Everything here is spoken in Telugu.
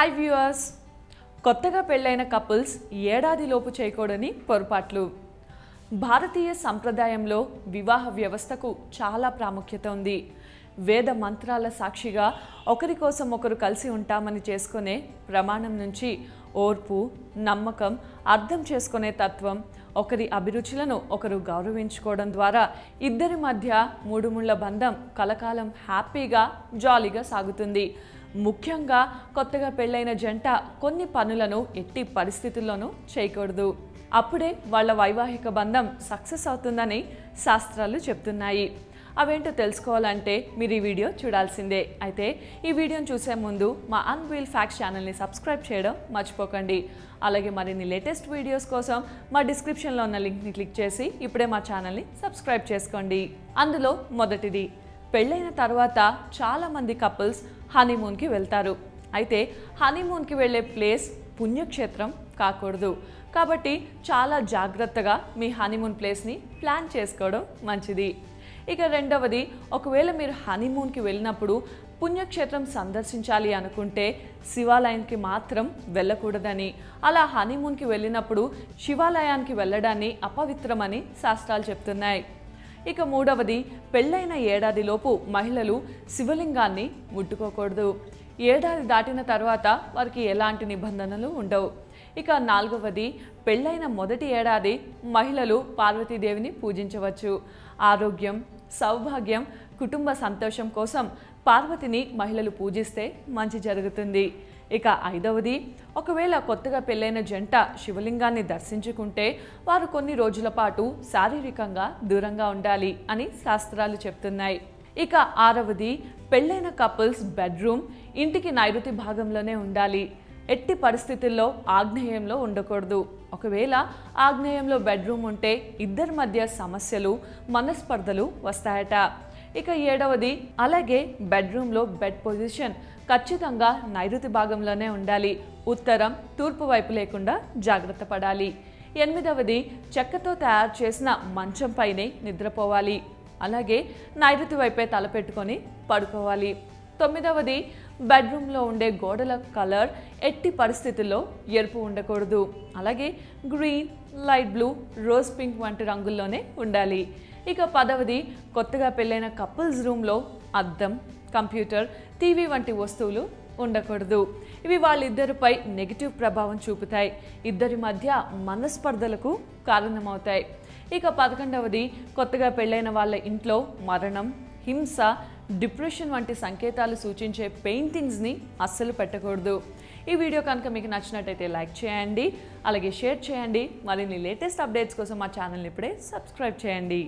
హాయ్ వ్యూవర్స్, కొత్తగా పెళ్ళైన కపుల్స్ ఏడాదిలోపు చేయకూడని పొరపాట్లు. భారతీయ సంప్రదాయంలో వివాహ వ్యవస్థకు చాలా ప్రాముఖ్యత ఉంది. వేద మంత్రాల సాక్షిగా ఒకరి కోసం ఒకరు కలిసి ఉంటామని చేసుకునే ప్రమాణం నుంచి ఓర్పు, నమ్మకం, అర్థం చేసుకునే తత్వం, ఒకరి అభిరుచులను ఒకరు గౌరవించుకోవడం ద్వారా ఇద్దరి మధ్య మూడుముళ్ల బంధం కలకాలం హ్యాపీగా జాలీగా సాగుతుంది. ముఖ్యంగా కొత్తగా పెళ్ళైన జంట కొన్ని పనులను ఎట్టి పరిస్థితుల్లోనూ చేయకూడదు. అప్పుడే వాళ్ళ వైవాహిక బంధం సక్సెస్ అవుతుందని శాస్త్రాలు చెప్తున్నాయి. అవేంటో తెలుసుకోవాలంటే మీరు ఈ వీడియో చూడాల్సిందే. అయితే ఈ వీడియోని చూసే ముందు మా అన్వీల్ ఫ్యాక్ట్స్ ఛానల్ని సబ్స్క్రైబ్ చేయడం మర్చిపోకండి. అలాగే మరిన్ని లేటెస్ట్ వీడియోస్ కోసం మా డిస్క్రిప్షన్లో ఉన్న లింక్ని క్లిక్ చేసి ఇప్పుడే మా ఛానల్ని సబ్స్క్రైబ్ చేసుకోండి. అందులో మొదటిది, పెళ్ళైన తర్వాత చాలామంది కపుల్స్ హనీమూన్కి వెళ్తారు. అయితే హనీమూన్కి వెళ్ళే ప్లేస్ పుణ్యక్షేత్రం కాకూడదు. కాబట్టి చాలా జాగ్రత్తగా మీ హనీమూన్ ప్లేస్ని ప్లాన్ చేసుకోవడం మంచిది. ఇక రెండవది, ఒకవేళ మీరు హనీమూన్కి వెళ్ళినప్పుడు పుణ్యక్షేత్రం సందర్శించాలి అనుకుంటే శివాలయానికి మాత్రం వెళ్ళకూడదని, అలా హనీమూన్కి వెళ్ళినప్పుడు శివాలయానికి వెళ్ళడాన్ని అపవిత్రమని శాస్త్రాలు చెప్తున్నాయి. ఇక మూడవది, పెళ్ళైన ఏడాదిలోపు మహిళలు శివలింగాన్ని ముట్టుకోకూడదు. ఏడాది దాటిన తర్వాత వారికి ఎలాంటి నిబంధనలు ఉండవు. ఇక నాలుగవది, పెళ్ళైన మొదటి ఏడాది మహిళలు పార్వతీదేవిని పూజించవచ్చు. ఆరోగ్యం, సౌభాగ్యం, కుటుంబ సంతోషం కోసం పార్వతిని మహిళలు పూజిస్తే మంచి జరుగుతుంది. ఇక ఐదవది, ఒకవేళ కొత్తగా పెళ్ళైన జంట శివలింగాన్ని దర్శించుకుంటే వారు కొన్ని రోజుల పాటు శారీరకంగా దూరంగా ఉండాలి అని శాస్త్రాలు చెప్తున్నాయి. ఇక ఆరవది, పెళ్ళైన కపుల్స్ బెడ్రూమ్ ఇంటికి నైరుతి భాగంలోనే ఉండాలి. ఎట్టి పరిస్థితుల్లో ఆగ్నేయంలో ఉండకూడదు. ఒకవేళ ఆగ్నేయంలో బెడ్రూమ్ ఉంటే ఇద్దరి మధ్య సమస్యలు, మనస్పర్ధలు వస్తాయట. ఇక ఏడవది, అలాగే బెడ్రూమ్లో బెడ్ పొజిషన్ ఖచ్చితంగా నైరుతి భాగంలోనే ఉండాలి. ఉత్తరం, తూర్పు వైపు లేకుండా జాగ్రత్త పడాలి. ఎనిమిదవది, చెక్కతో తయారు చేసిన మంచం పైనే నిద్రపోవాలి. అలాగే నైరుతి వైపే తలపెట్టుకొని పడుకోవాలి. తొమ్మిదవది, బెడ్రూమ్లో ఉండే గోడల కలర్ ఎట్టి పరిస్థితుల్లో ఎరుపు ఉండకూడదు. అలాగే green, light blue, rose pink వంటి రంగుల్లోనే ఉండాలి. ఇక పదవది, కొత్తగా పెళ్ళైన కపుల్స్ రూమ్లో అద్దం, కంప్యూటర్, టీవీ వంటి వస్తువులు ఉండకూడదు. ఇవి వాళ్ళిద్దరిపై నెగిటివ్ ప్రభావం చూపుతాయి. ఇద్దరి మధ్య మనస్పర్ధలకు కారణమవుతాయి. ఇక 11వది, కొత్తగా పెళ్ళైన వాళ్ళ ఇంట్లో మరణం, హింస, డిప్రెషన్ వంటి సంకేతాలు సూచించే పెయింటింగ్స్ని అస్సలు పెట్టకూడదు. ఈ వీడియో కనుక మీకు నచ్చినట్టయితే లైక్ చేయండి, అలాగే షేర్ చేయండి. మరిన్ని లేటెస్ట్ అప్డేట్స్ కోసం మా ఛానల్ని ఇప్పుడే సబ్స్క్రైబ్ చేయండి.